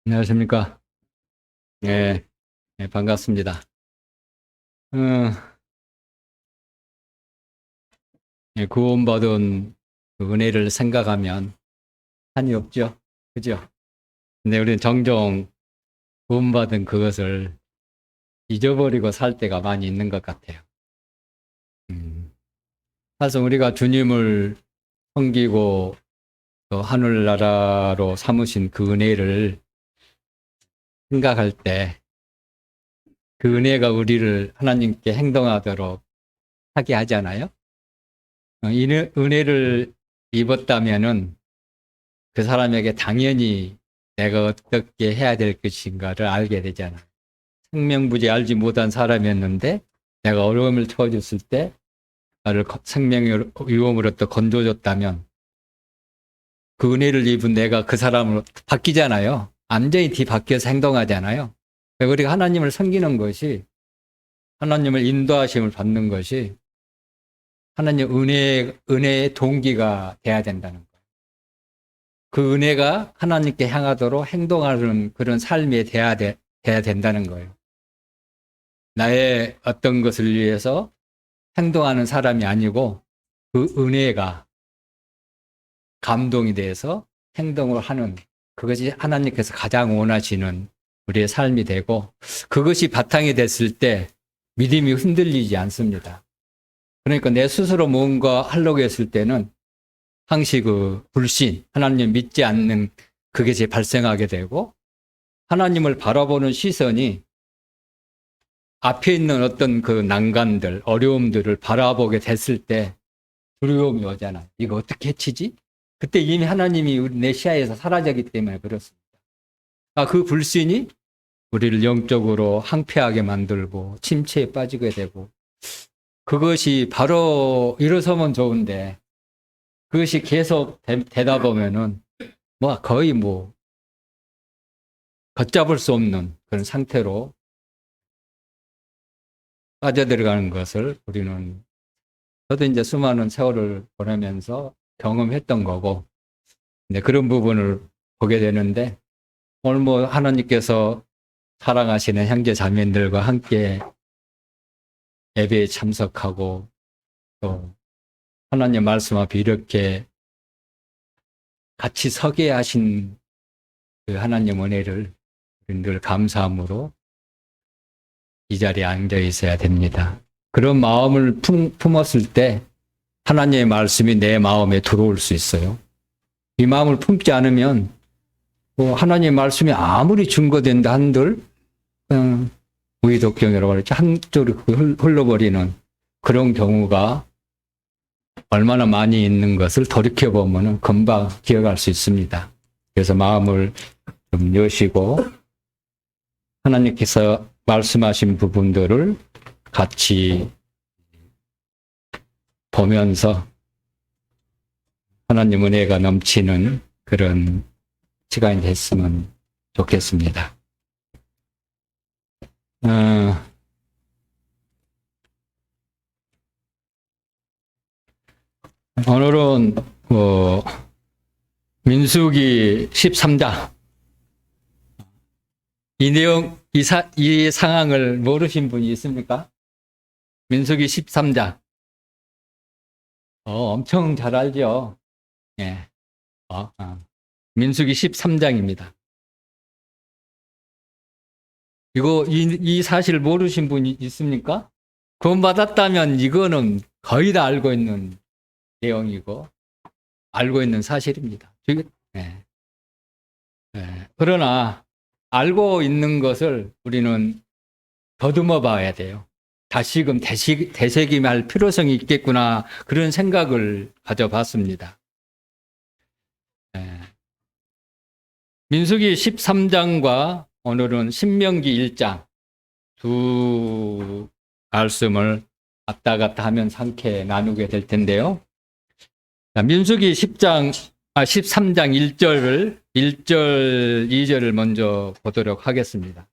안녕하십니까. 네, 네, 반갑습니다. 어, 예, 구원받은 그 은혜를 생각하면 한이 없죠. 그죠? 근데 우리는 종종 구원받은 그것을 잊어버리고 살 때가 많이 있는 것 같아요. 사실 우리가 주님을 섬기고 또 하늘나라로 삼으신 그 은혜를 생각할 때 그 은혜가 우리를 하나님께 행동하도록 하게 하잖아요. 이 은혜를 입었다면은 그 사람에게 당연히 내가 어떻게 해야 될 것인가를 알게 되잖아. 생명부지 알지 못한 사람이었는데 내가 어려움을 처해줬을 때 나를 생명의 위험으로부터 건져줬다면 그 은혜를 입은 내가 그 사람으로 바뀌잖아요. 완전히 뒤바뀌어서 행동하잖아요. 그러니까 우리가 하나님을 섬기는 것이 하나님을 인도하심을 받는 것이 하나님 은혜의 동기가 돼야 된다는 거예요. 그 은혜가 하나님께 향하도록 행동하는 그런 삶이 돼야 된다는 거예요. 나의 어떤 것을 위해서 행동하는 사람이 아니고 그 은혜가 감동이 돼서 행동을 하는 그것이 하나님께서 가장 원하시는 우리의 삶이 되고 그것이 바탕이 됐을 때 믿음이 흔들리지 않습니다. 그러니까 내 스스로 뭔가 하려고 했을 때는 항시 그 불신, 하나님 믿지 않는 그게 제 발생하게 되고 하나님을 바라보는 시선이 앞에 있는 어떤 그 난관들, 어려움들을 바라보게 됐을 때 두려움이 오잖아요. 이거 어떻게 해치지? 그때 이미 하나님이 내 시야에서 사라졌기 때문에 그렇습니다. 그 불신이 우리를 영적으로 항폐하게 만들고 침체에 빠지게 되고 그것이 바로 일어서면 좋은데 그것이 계속 되다 보면은 거의 걷잡을 수 없는 그런 상태로 빠져들어가는 것을 우리는 저도 이제 수많은 세월을 보내면서 경험했던 거고, 네, 그런 부분을 보게 되는데, 오늘 하나님께서 사랑하시는 형제 자매들과 함께 예배에 참석하고, 또 하나님 말씀 앞에 이렇게 같이 서게 하신 그 하나님 은혜를 늘 감사함으로 이 자리에 앉아 있어야 됩니다. 그런 마음을 품었을 때 하나님의 말씀이 내 마음에 들어올 수 있어요. 이 마음을 품지 않으면 하나님의 말씀이 아무리 증거된다 한들 그냥 무의독경이라고 그랬죠. 한쪽으로 흘러버리는 그런 경우가 얼마나 많이 있는 것을 돌이켜보면 금방 기억할 수 있습니다. 그래서 마음을 좀 여시고 하나님께서 말씀하신 부분들을 같이 보면서 하나님 은혜가 넘치는 그런 시간이 됐으면 좋겠습니다. 오늘은 민수기 13장 이 내용 이 상황을 모르신 분이 있습니까? 민수기 13장 엄청 잘 알죠. 예. 민수기 13장입니다. 이 사실 모르신 분이 있습니까? 구원받았다면 이거는 거의 다 알고 있는 내용이고 알고 있는 사실입니다. 예. 예. 그러나 알고 있는 것을 우리는 더듬어 봐야 돼요. 다시금 되새김할 필요성이 있겠구나 그런 생각을 가져봤습니다. 예. 민수기 13장과 오늘은 신명기 1장 두 말씀을 왔다 갔다 하면서 함께 나누게 될 텐데요. 민수기 13장 1절, 2절을 먼저 보도록 하겠습니다.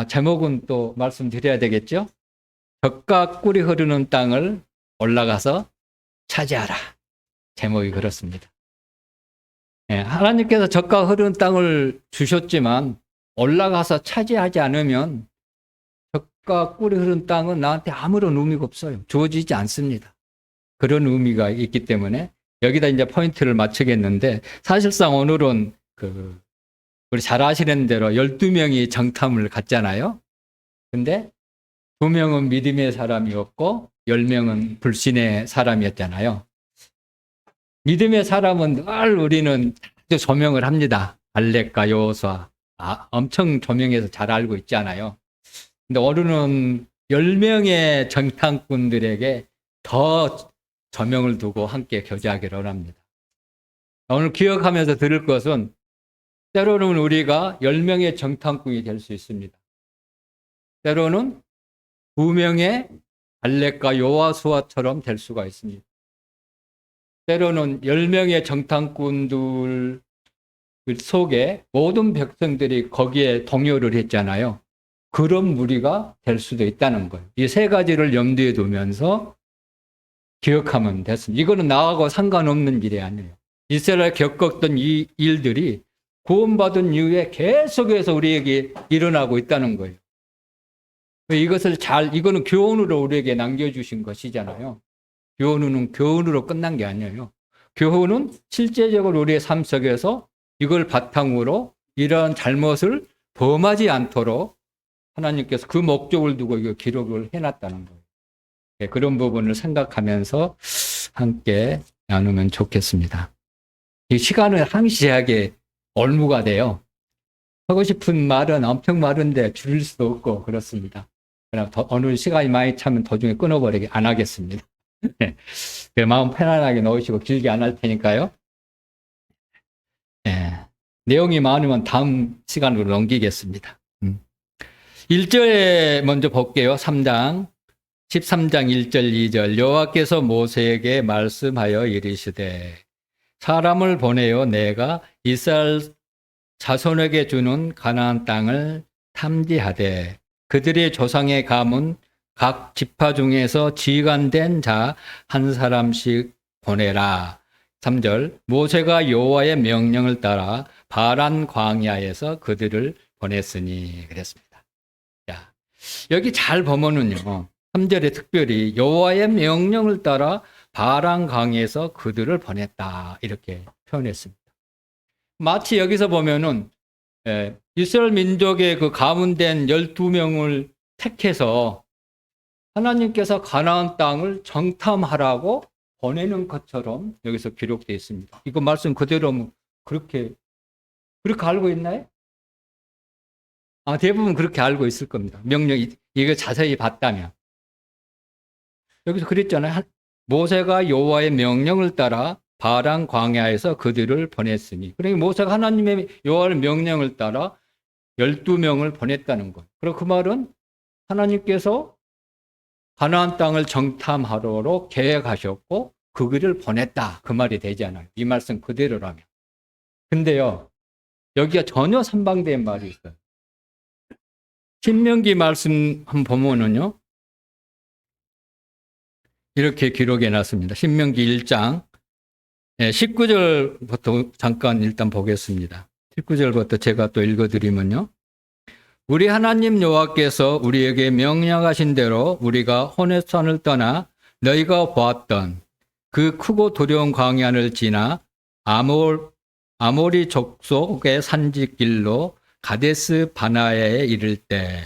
제목은 또 말씀드려야 되겠죠? 젖과 꿀이 흐르는 땅을 올라가서 차지하라. 제목이 그렇습니다. 예, 하나님께서 젖과 흐르는 땅을 주셨지만 올라가서 차지하지 않으면 젖과 꿀이 흐르는 땅은 나한테 아무런 의미가 없어요. 주어지지 않습니다. 그런 의미가 있기 때문에 여기다 이제 포인트를 맞추겠는데, 사실상 오늘은 우리 잘 아시는 대로 12명이 정탐을 갔잖아요. 근데 2명은 믿음의 사람이었고 10명은 불신의 사람이었잖아요. 믿음의 사람은 늘 우리는 아주 조명을 합니다. 갈렙과 여호수아 엄청 조명해서 잘 알고 있잖아요. 근데 오늘은 10명의 정탐꾼들에게 더 조명을 두고 함께 교제하기를 원합니다. 오늘 기억하면서 들을 것은, 때로는 우리가 10명의 정탐꾼이 될 수 있습니다. 때로는 2명의 갈렙과 여호수아처럼 될 수가 있습니다. 때로는 10명의 정탐꾼들 속에 모든 백성들이 거기에 동요를 했잖아요. 그런 무리가 될 수도 있다는 거예요. 이 세 가지를 염두에 두면서 기억하면 됐습니다. 이거는 나하고 상관없는 일이 아니에요. 이스라엘 겪었던 이 일들이 구원받은 이후에 계속해서 우리에게 일어나고 있다는 거예요. 이거는 교훈으로 우리에게 남겨주신 것이잖아요. 교훈은 교훈으로 끝난 게 아니에요. 교훈은 실제적으로 우리의 삶 속에서 이걸 바탕으로 이러한 잘못을 범하지 않도록 하나님께서 그 목적을 두고 이거 기록을 해놨다는 거예요. 그런 부분을 생각하면서 함께 나누면 좋겠습니다. 이 시간은 항시하게 올무가 돼요. 하고 싶은 말은 엄청 많은데 줄일 수도 없고 그렇습니다. 그럼 어느 시간이 많이 차면 도중에 끊어버리게 안 하겠습니다. 마음 편안하게 놓으시고 길게 안 할 테니까요. 내용이 많으면 다음 시간으로 넘기겠습니다. 1절에 먼저 볼게요. 13장 1절 2절. 여호와께서 모세에게 말씀하여 이르시되 사람을 보내어 내가 이스라엘 자손에게 주는 가나안 땅을 탐지하되 그들의 조상의 가문 각 지파 중에서 지간된 자 한 사람씩 보내라. 3절. 모세가 여호와의 명령을 따라 바란 광야에서 그들을 보냈으니 그랬습니다. 자, 여기 잘 보면은요. 3절에 특별히 여호와의 명령을 따라 바란 광야에서 그들을 보냈다 이렇게 표현했습니다. 마치 여기서 보면은 이스라엘 민족의 그 가문된 12명을 택해서 하나님께서 가나안 땅을 정탐하라고 보내는 것처럼 여기서 기록되어 있습니다. 이거 말씀 그대로 그렇게 알고 있나요? 대부분 그렇게 알고 있을 겁니다. 명령, 이거 자세히 봤다면. 여기서 그랬잖아요. 모세가 여호와의 명령을 따라 바란 광야에서 그들을 보냈으니. 그러니까 모세가 하나님의 여호와의 명령을 따라 12명을 보냈다는 것. 그리고 그 말은 하나님께서 가나안 땅을 정탐하러 계획하셨고 그 길을 보냈다. 그 말이 되잖아요. 이 말씀 그대로라면. 근데요. 여기가 전혀 상반된 말이 있어요. 신명기 말씀 한번 보면은요. 이렇게 기록해 놨습니다. 신명기 1장 19절부터 잠깐 일단 보겠습니다. 19절부터 제가 또 읽어드리면요. 우리 하나님 여호와께서 우리에게 명령하신 대로 우리가 호렙산을 떠나 너희가 보았던 그 크고 두려운 광야를 지나 아모리 족속의 산지길로 가데스 바나에 이를 때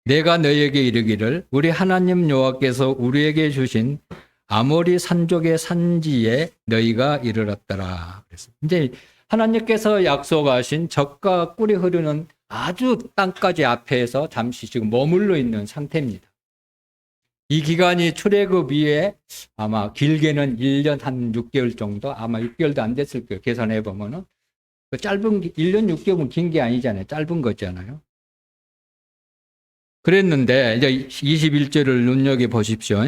내가 너희에게 이르기를 우리 하나님 여호와께서 우리에게 주신 아모리 산족의 산지에 너희가 이르렀더라. 그래서 이제 하나님께서 약속하신 젖과 꿀이 흐르는 아주 땅까지 앞에서 잠시 지금 머물러 있는 상태입니다. 이 기간이 출애굽 이후에 아마 길게는 1년 한 6개월 정도, 아마 6개월도 안 됐을 거예요. 계산해 보면은. 그 짧은 1년 6개월은 긴 게 아니잖아요. 짧은 거잖아요. 그랬는데 이제 21절을 눈여겨 보십시오.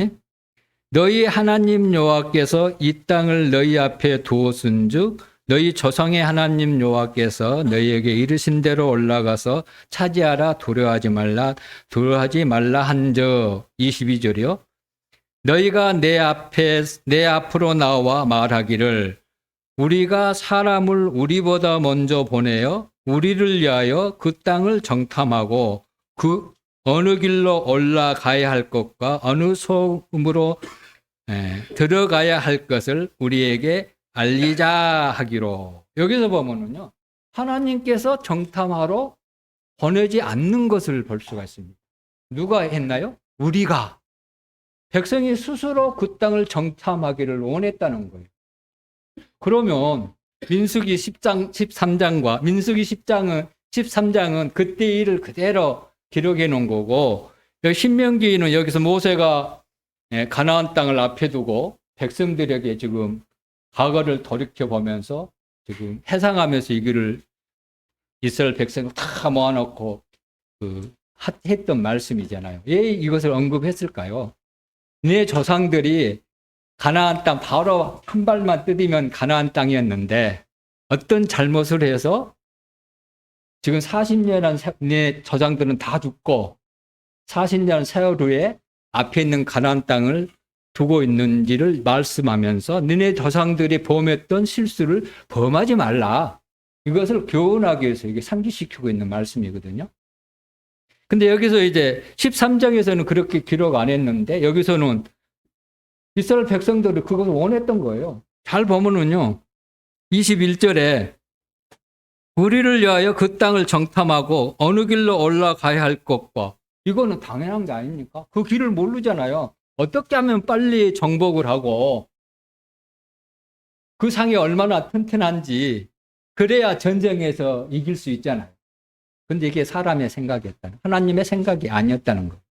너희 하나님 여호와께서 이 땅을 너희 앞에 두었은즉 너희 조상의 하나님 여호와께서 너희에게 이르신 대로 올라가서 차지하라. 두려워하지 말라 한저. 22절이요. 너희가 내 앞으로 나와 말하기를 우리가 사람을 우리보다 먼저 보내어 우리를 위하여 그 땅을 정탐하고 그 어느 길로 올라가야 할 것과 어느 소음으로 들어가야 할 것을 우리에게 알리자 하기로. 여기서 보면은요, 하나님께서 정탐하러 보내지 않는 것을 볼 수가 있습니다. 누가 했나요? 우리가. 백성이 스스로 그 땅을 정탐하기를 원했다는 거예요. 그러면 민수기 13장과 민수기 13장은 그때 일을 그대로 기록해 놓은 거고, 신명기는 여기서 모세가 가나안 땅을 앞에 두고 백성들에게 지금 과거를 돌이켜 보면서 지금 회상하면서 이 길을 이스라엘 백성을 다 모아놓고 했던 말씀이잖아요. 왜 이것을 언급했을까요? 네 조상들이 가나안 땅 바로 한 발만 뜨디면 가나안 땅이었는데 어떤 잘못을 해서 지금 40년한 네 조상들은 다 죽고 40년 세월 후에 앞에 있는 가나안 땅을 두고 있는지를 말씀하면서 너네 조상들이 범했던 실수를 범하지 말라. 이것을 교훈하기 위해서 이게 상기시키고 있는 말씀이거든요. 근데 여기서 이제 13장에서는 그렇게 기록 안 했는데 여기서는 이스라엘 백성들이 그것을 원했던 거예요. 잘 보면은요, 21절에 우리를 위하여 그 땅을 정탐하고 어느 길로 올라가야 할 것과, 이거는 당연한 게 아닙니까? 그 길을 모르잖아요. 어떻게 하면 빨리 정복을 하고 그 상이 얼마나 튼튼한지 그래야 전쟁에서 이길 수 있잖아요. 근데 이게 사람의 생각이었다는, 하나님의 생각이 아니었다는 거예요.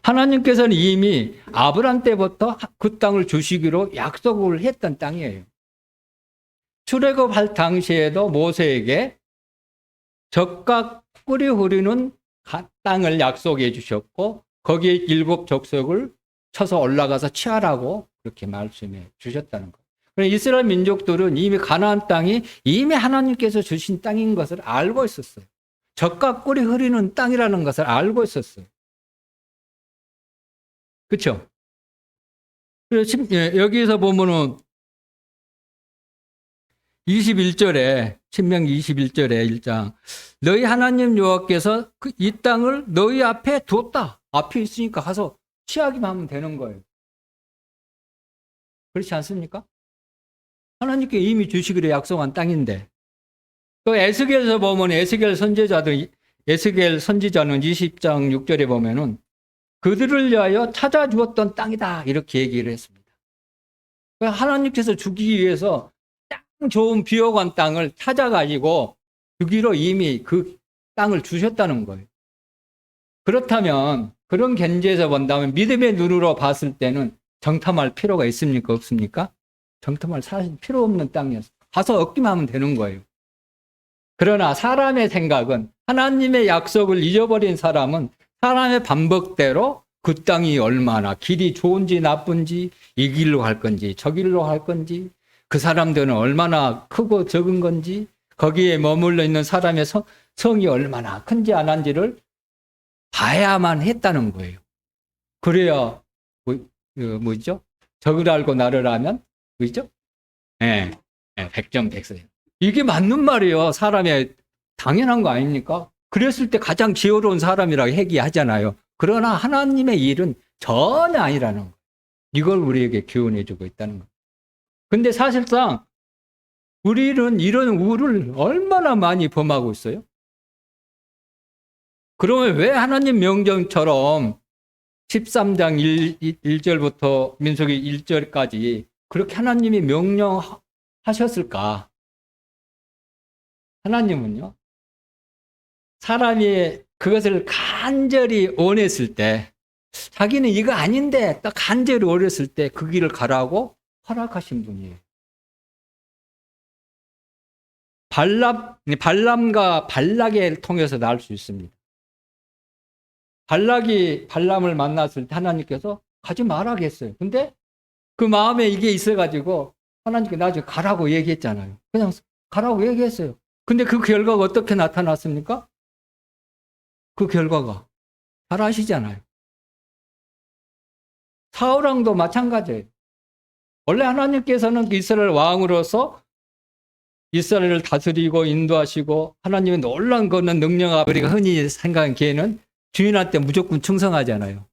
하나님께서는 이미 아브람 때부터 그 땅을 주시기로 약속을 했던 땅이에요. 출애굽할 당시에도 모세에게 젖과 꿀이 흐르는 땅을 약속해 주셨고 거기에 7 족속을 쳐서 올라가서 취하라고 그렇게 말씀해 주셨다는 거예요. 그러니까 이스라엘 민족들은 이미 가나안 땅이 이미 하나님께서 주신 땅인 것을 알고 있었어요. 젖과 꿀이 흐르는 땅이라는 것을 알고 있었어요. 그렇죠? 그래서 여기서 보면은 21절에 신명기 21절에 1장 너희 하나님 여호와께서 이 땅을 너희 앞에 뒀다. 앞에 있으니까 가서 취하기만 하면 되는 거예요. 그렇지 않습니까? 하나님께 이미 주시기로 약속한 땅인데, 또 에스겔에서 보면 에스겔 선지자는 20장 6절에 보면은 그들을 위하여 찾아주었던 땅이다 이렇게 얘기를 했습니다. 하나님께서 주기 위해서 땅 좋은 비옥한 땅을 찾아가지고 주기로 이미 그 땅을 주셨다는 거예요. 그렇다면 그런 견지에서 본다면 믿음의 눈으로 봤을 때는 정탐할 필요가 있습니까? 없습니까? 정탐할 사실 필요 없는 땅이었어요. 가서 얻기만 하면 되는 거예요. 그러나 사람의 생각은, 하나님의 약속을 잊어버린 사람은 사람의 반복대로 그 땅이 얼마나 길이 좋은지 나쁜지, 이 길로 갈 건지 저 길로 갈 건지, 그 사람들은 얼마나 크고 적은 건지, 거기에 머물러 있는 사람의 성이 얼마나 큰지 안 한지를 봐야만 했다는 거예요. 그래야 뭐죠? 적을 알고 나를 알면 뭐죠? 백전 백선. 이게 맞는 말이에요. 사람의 당연한 거 아닙니까? 그랬을 때 가장 지혜로운 사람이라고 얘기하잖아요. 그러나 하나님의 일은 전혀 아니라는 거예요. 이걸 우리에게 교훈해 주고 있다는 거예요. 근데 사실상 우리는 이런 우를 얼마나 많이 범하고 있어요? 그러면 왜 하나님 명령처럼 13장 1절부터 민수기 1절까지 그렇게 하나님이 명령하셨을까? 하나님은요, 사람이 그것을 간절히 원했을 때, 자기는 이거 아닌데 딱 간절히 원했을 때 그 길을 가라고 허락하신 분이에요. 발람과 발락을 통해서 알 수 있습니다. 발락이 발람을 만났을 때 하나님께서 가지 말라고 했어요. 근데 그 마음에 이게 있어가지고 하나님께 나중에 가라고 얘기했잖아요. 그냥 가라고 얘기했어요. 근데 그 결과가 어떻게 나타났습니까? 그 결과가 잘 아시잖아요. 사울왕도 마찬가지예요. 원래 하나님께서는 이스라엘 왕으로서 이스라엘을 다스리고 인도하시고 하나님의 놀라운 거는 능력, 우리가 흔히 생각하기에는 주인한테 무조건 충성하잖아요.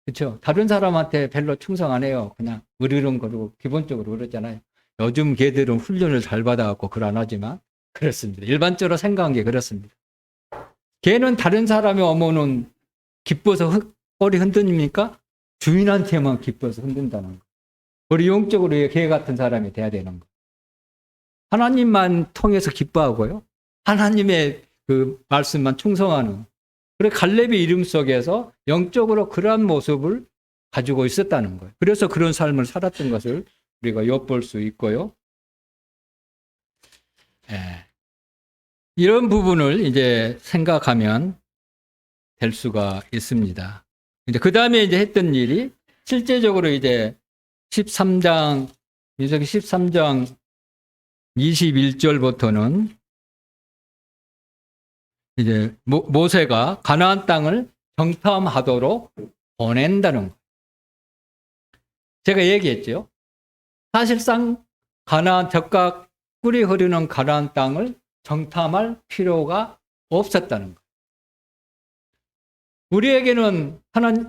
그렇죠? 다른 사람한테 별로 충성 안 해요. 그냥 으르렁거리고 기본적으로 그러잖아요. 요즘 개들은 훈련을 잘 받아갖고 그걸 안 하지만 그렇습니다. 일반적으로 생각한 게 그렇습니다. 개는 다른 사람이 오면은 기뻐서 꼬리 흔듭니까? 주인한테만 기뻐서 흔든다는 거. 우리 영적으로 개 같은 사람이 돼야 되는 거. 하나님만 통해서 기뻐하고요. 하나님의 그 말씀만 충성하는. 그래 갈렙의 이름 속에서 영적으로 그러한 모습을 가지고 있었다는 거예요. 그래서 그런 삶을 살았던 것을 우리가 엿볼 수 있고요. 예. 이런 부분을 이제 생각하면 될 수가 있습니다. 이제 그 다음에 이제 했던 일이 실제적으로 이제 13장, 민수기 13장 21절부터는 이제 모세가 가나안 땅을 정탐하도록 보낸다는 거예요. 제가 얘기했죠. 사실상 가나안 적각 꿀이 흐르는 가나안 땅을 정탐할 필요가 없었다는 거예요. 우리에게는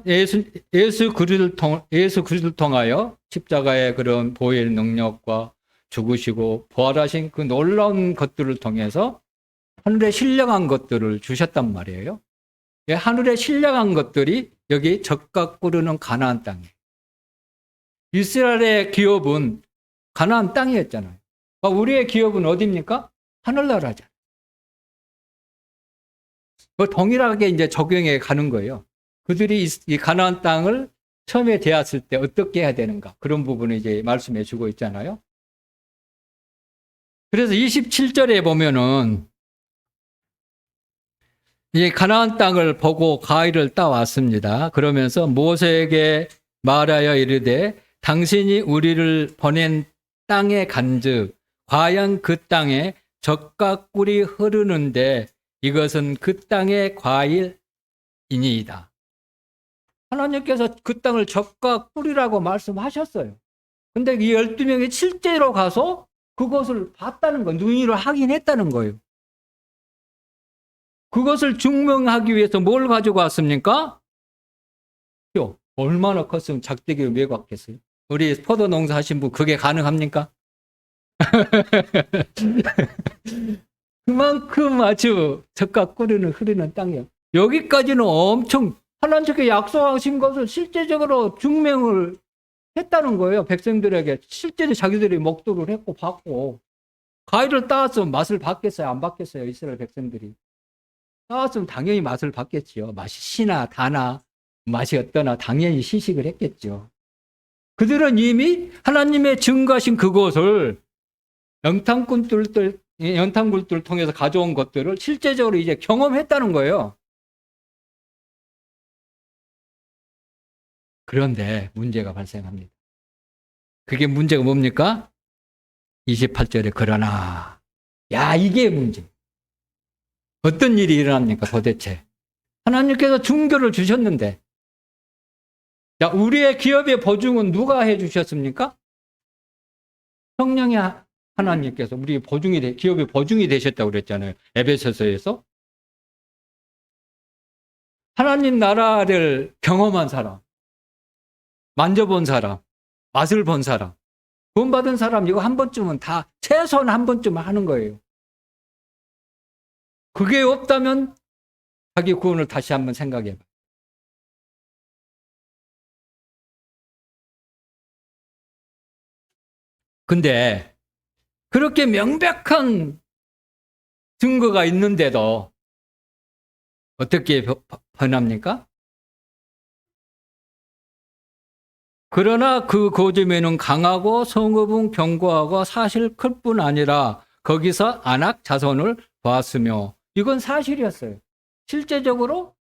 예수 그리스도를 통하여 십자가의 그런 보혈 능력과 죽으시고 부활하신 그 놀라운 것들을 통해서 하늘에 신령한 것들을 주셨단 말이에요. 하늘에 신령한 것들이 여기 적각 꿀르는 가나안 땅이에요. 이스라엘의 기업은 가나안 땅이었잖아요. 우리의 기업은 어디입니까? 하늘나라잖아요. 동일하게 이제 적용해 가는 거예요. 그들이 이 가나안 땅을 처음에 대했을 때 어떻게 해야 되는가 그런 부분을 이제 말씀해 주고 있잖아요. 그래서 27절에 보면은 이 가나안 땅을 보고 가위를 따왔습니다. 그러면서 모세에게 말하여 이르되 당신이 우리를 보낸 땅에 간즉 과연 그 땅에 적과 꿀이 흐르는데 이것은 그 땅의 과일이니이다. 하나님께서 그 땅을 적과 꿀이라고 말씀하셨어요. 근데 이 12명이 실제로 가서 그것을 봤다는 거예요. 눈으로 확인했다는 거예요. 그것을 증명하기 위해서 뭘 가지고 왔습니까? 얼마나 컸으면 작대기를 메고 왔겠어요? 우리 포도 농사 하신 분 그게 가능합니까? 그만큼 아주 적과 꿀이 흐르는 땅이에요. 여기까지는 엄청 하나님께 약속하신 것을 실제적으로 증명을 했다는 거예요. 백성들에게 실제로 자기들이 목도를 했고 봤고 과일을 따왔으면 맛을 봤겠어요? 안 봤겠어요? 이스라엘 백성들이 따왔으면 당연히 맛을 봤겠지요. 맛이 시나 다나 맛이 어떠나 당연히 시식을 했겠죠. 그들은 이미 하나님의 증거하신 그것을 연탄굴들을 통해서 가져온 것들을 실제적으로 이제 경험했다는 거예요. 그런데 문제가 발생합니다. 그게 문제가 뭡니까? 28절에 그러나 이게 문제. 어떤 일이 일어납니까 도대체? 하나님께서 증거를 주셨는데 우리의 기업의 보증은 누가 해주셨습니까? 성령의 하나님께서 우리 기업의 보증이 되셨다고 그랬잖아요. 에베소서에서. 하나님 나라를 경험한 사람, 만져본 사람, 맛을 본 사람, 구원받은 사람 이거 한 번쯤은 다 최소한 한 번쯤은 하는 거예요. 그게 없다면 자기 구원을 다시 한번 생각해 봐. 근데 그렇게 명백한 증거가 있는데도 어떻게 변합니까? 그러나 그 고점에는 강하고 성읍은 견고하고 사실 클 뿐 아니라 거기서 안악 자손을 보았으며 이건 사실이었어요. 실제적으로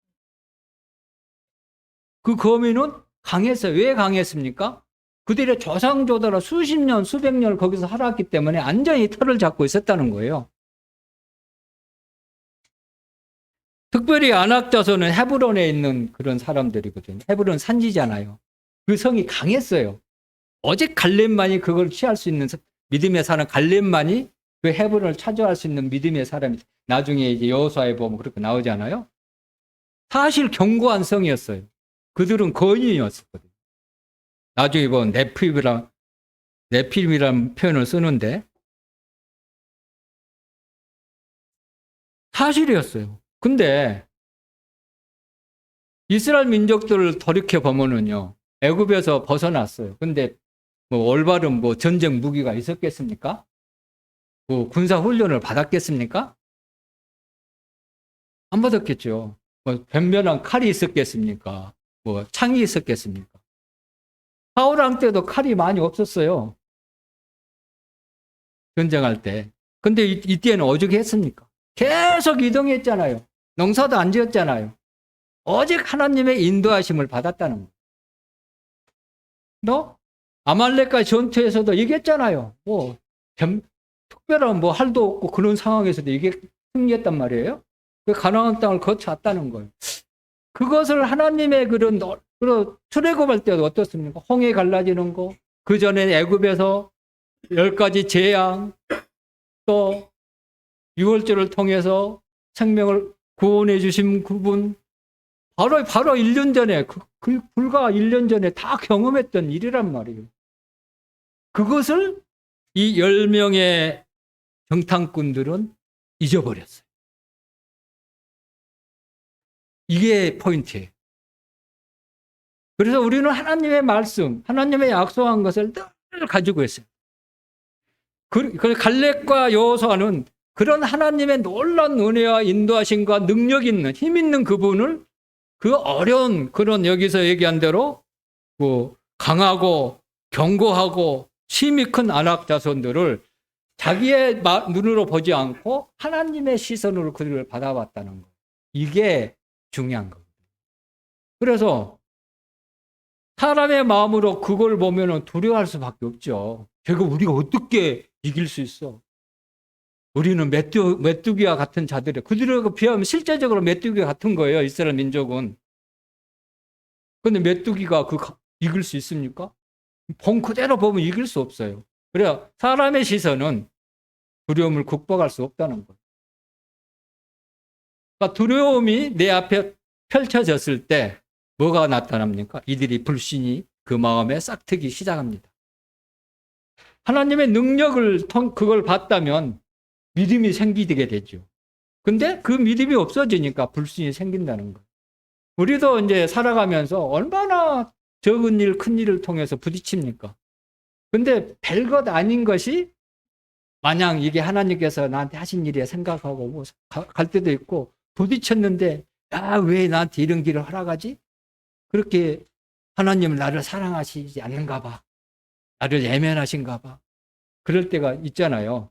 그 거민은 강했어요. 왜 강했습니까? 그들의 조상조대로 수십 년, 수백 년을 거기서 살았기 때문에 안전히 털을 잡고 있었다는 거예요. 특별히 안악 자손은 헤브론에 있는 그런 사람들이거든요. 헤브론 산지잖아요. 그 성이 강했어요. 오직 갈렙만이 그걸 취할 수 있는 믿음의 사람, 갈렙만이 그 헤브론을 차지할 수 있는 믿음의 사람이 나중에 이제 여호수아에 보면 그렇게 나오잖아요. 사실 견고한 성이었어요. 그들은 거인이었거든요. 나중에 보면 네피림이라는 표현을 쓰는데 사실이었어요. 근데 이스라엘 민족들을 돌이켜 보면은요, 애굽에서 벗어났어요. 근데 뭐 올바른 뭐 전쟁 무기가 있었겠습니까? 뭐 군사 훈련을 받았겠습니까? 안 받았겠죠. 뭐 변변한 칼이 있었겠습니까? 뭐 창이 있었겠습니까? 사울 왕 때도 칼이 많이 없었어요. 전쟁할 때. 근데 이때는 어떻게 했습니까? 계속 이동했잖아요. 농사도 안 지었잖아요. 오직 하나님의 인도하심을 받았다는 거예요. 너 아말렉과 전투에서도 이겼잖아요. 뭐 특별한 뭐 할도 없고 그런 상황에서도 이게 승리했단 말이에요. 그 가나안 땅을 거쳐왔다는 거예요. 그것을 하나님의 그런 출애굽할 때도 어떻습니까? 홍해 갈라지는 거, 그 전에 애굽에서 10가지 재앙, 또 유월절을 통해서 생명을 구원해 주신 그분, 바로 1년 전에, 불과 1년 전에 다 경험했던 일이란 말이에요. 그것을 이 10명의 정탐꾼들은 잊어버렸어요. 이게 포인트예요. 그래서 우리는 하나님의 말씀, 하나님의 약속한 것을 늘 가지고 있어요. 그 갈렙과 여호수아는 그런 하나님의 놀라운 은혜와 인도하심과 능력 있는, 힘 있는 그분을 그 어려운 그런 여기서 얘기한 대로 뭐 강하고 견고하고 힘이 큰 안악 자손들을 자기의 눈으로 보지 않고 하나님의 시선으로 그들을 받아봤다는 거. 이게 중요한 거거든요. 그래서 사람의 마음으로 그걸 보면 두려워할 수밖에 없죠. 제가 우리가 어떻게 이길 수 있어? 우리는 메뚜기와 같은 자들이에요. 그들에 비하면 실제적으로 메뚜기와 같은 거예요. 이스라엘 민족은. 그런데 메뚜기가 이길 수 있습니까? 본 그대로 보면 이길 수 없어요. 그래야 사람의 시선은 두려움을 극복할 수 없다는 거예요. 그러니까 두려움이 내 앞에 펼쳐졌을 때 뭐가 나타납니까? 이들이 불신이 그 마음에 싹트기 시작합니다. 하나님의 능력을 그걸 봤다면 믿음이 생기게 되죠. 근데 그 믿음이 없어지니까 불신이 생긴다는 거예요. 우리도 이제 살아가면서 얼마나 적은 일, 큰 일을 통해서 부딪힙니까? 근데 별것 아닌 것이 마냥 이게 하나님께서 나한테 하신 일이야 생각하고 뭐 갈 때도 있고 부딪혔는데 왜 나한테 이런 길을 허락하지? 그렇게 하나님은 나를 사랑하시지 않는가 봐. 나를 예면하신가 봐. 그럴 때가 있잖아요.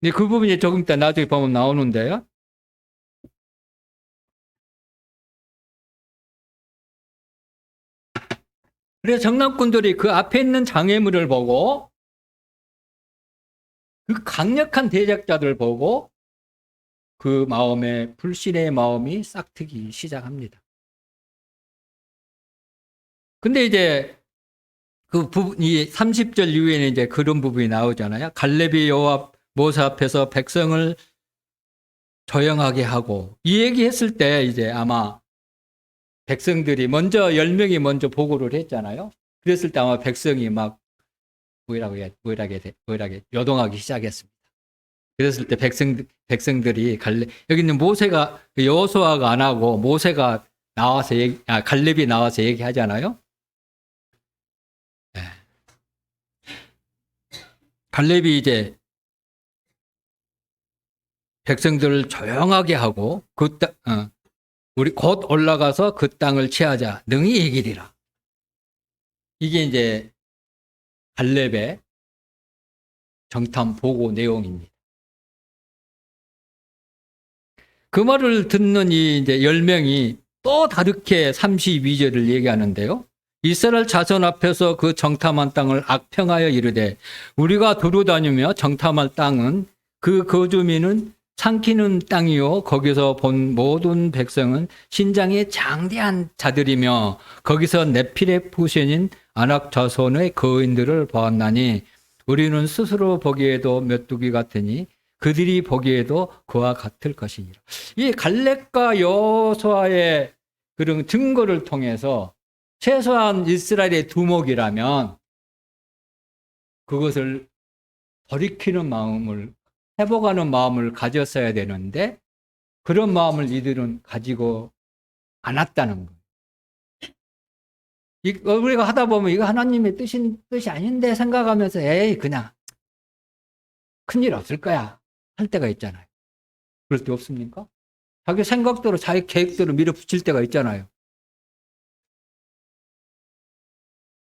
근데 그 부분이 조금 이따 나중에 보면 나오는데요. 그래서 정탐꾼들이 그 앞에 있는 장애물을 보고 그 강력한 대적자들을 보고 그 마음에 불신의 마음이 싹트기 시작합니다. 근데 이제 그 부분이 30절 이후에는 이제 그런 부분이 나오잖아요. 갈렙이 여호와 모세 앞에서 백성을 조용하게 하고 이 얘기했을 때 이제 아마 백성들이 먼저 10명이 먼저 보고를 했잖아요. 그랬을 때 아마 백성이 막 요동하기 시작했습니다. 그랬을 때 백성들이 여기는 모세가 여호수아가 안 하고 모세가 나와서 갈렙이 나와서 얘기하잖아요. 네. 갈렙이 이제 백성들을 조용하게 하고 우리 곧 올라가서 그 땅을 취하자. 능히 이기리라. 이게 이제 갈렙의 정탐 보고 내용입니다. 그 말을 듣는 이 이제 10명이 또 다르게 32절을 얘기하는데요. 이스라엘 자손 앞에서 그 정탐한 땅을 악평하여 이르되 우리가 두루 다니며 정탐할 땅은 그 거주민은 삼키는 땅이요 거기서 본 모든 백성은 신장이 장대한 자들이며 거기서 네피레 후손인 아낙 자손의 거인들을 보았나니 우리는 스스로 보기에도 메뚜기 같으니 그들이 보기에도 그와 같을 것이니라. 이 갈렙과 여호수아의 그런 증거를 통해서 최소한 이스라엘의 두목이라면 그것을 돌이키는 마음을, 회복하는 마음을 가졌어야 되는데 그런 마음을 이들은 가지고 않았다는 거예요. 우리가 하다 보면 이거 하나님의 뜻이 아닌데 생각하면서 에이 그냥 큰일 없을 거야 할 때가 있잖아요. 그럴 때 없습니까? 자기 생각대로 자기 계획대로 밀어붙일 때가 있잖아요.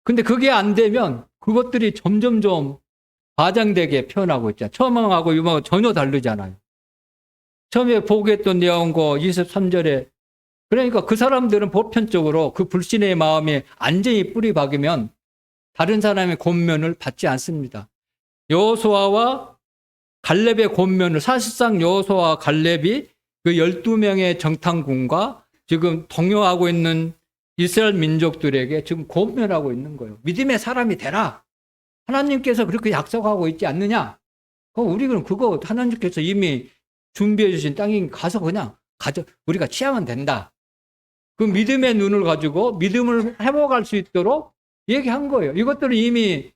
근데 그게 안 되면 그것들이 점점점 과장되게 표현하고 있잖아요. 처음하고 이거하고 전혀 다르잖아요. 처음에 보고했던 내용과 23절에 그러니까 그 사람들은 보편적으로 그 불신의 마음에 완전히 뿌리 박으면 다른 사람의 권면을 받지 않습니다. 여호수아와 갈렙의 권면을 사실상 여호수아와 갈렙이 그 12명의 정탐군과 지금 동요하고 있는 이스라엘 민족들에게 지금 권면하고 있는 거예요. 믿음의 사람이 되라. 하나님께서 그렇게 약속하고 있지 않느냐? 우리는 그거 하나님께서 이미 준비해 주신 땅에 가서 그냥 우리가 취하면 된다. 그 믿음의 눈을 가지고 믿음을 회복할 수 있도록 얘기한 거예요. 이것들은 이미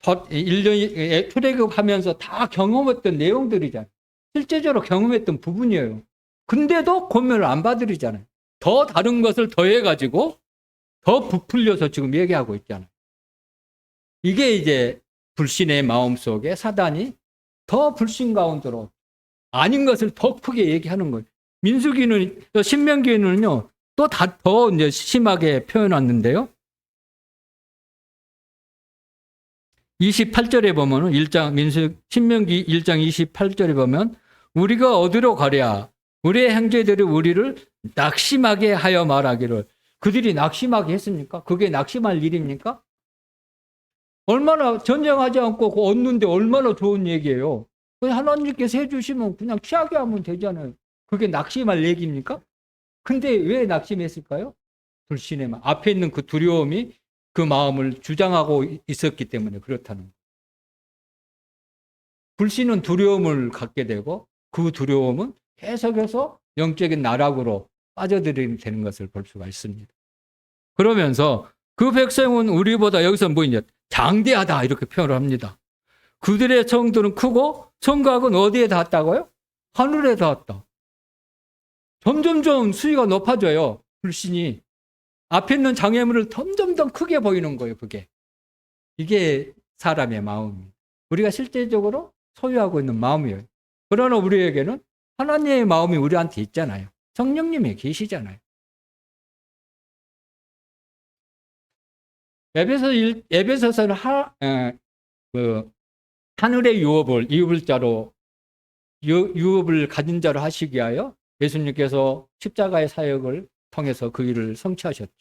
1년 출애굽하면서 다 경험했던 내용들이잖아요. 실제적으로 경험했던 부분이에요. 근데도 권면을 안 받으리잖아요. 더 다른 것을 더해가지고 더 부풀려서 지금 얘기하고 있잖아요. 이게 이제 불신의 마음 속에 사단이 더 불신 가운데로 아닌 것을 더 크게 얘기하는 거예요. 민수기는, 신명기는요, 또 더 이제 심하게 표현했는데요. 28절에 보면은 신명기 1장 28절에 보면 우리가 어디로 가랴? 우리의 형제들이 우리를 낙심하게 하여 말하기를. 그들이 낙심하게 했습니까? 그게 낙심할 일입니까? 얼마나 전쟁하지 않고 얻는데 얼마나 좋은 얘기예요. 하나님께서 해주시면 그냥 취하게 하면 되잖아요. 그게 낙심할 얘기입니까? 근데 왜 낙심했을까요? 불신의 마음. 앞에 있는 그 두려움이 그 마음을 주장하고 있었기 때문에 그렇다는 거예요. 불신은 두려움을 갖게 되고 그 두려움은 계속해서 영적인 나락으로 빠져들게 되는 것을 볼 수가 있습니다. 그러면서 그 백성은 우리보다 여기서 뭐 이제 장대하다 이렇게 표현을 합니다. 그들의 성들은 크고 성곽은 어디에 닿았다고요? 하늘에 닿았다. 점점점 수위가 높아져요. 불신이. 앞에 있는 장애물을 점점 더 크게 보이는 거예요. 그게. 이게 사람의 마음입니다. 우리가 실제적으로 소유하고 있는 마음이에요. 그러나 우리에게는 하나님의 마음이 우리한테 있잖아요. 성령님이 계시잖아요. 에베소서는 하늘의 유업을 가진 자로 하시기 위하여 예수님께서 십자가의 사역을 통해서 그 일을 성취하셨죠.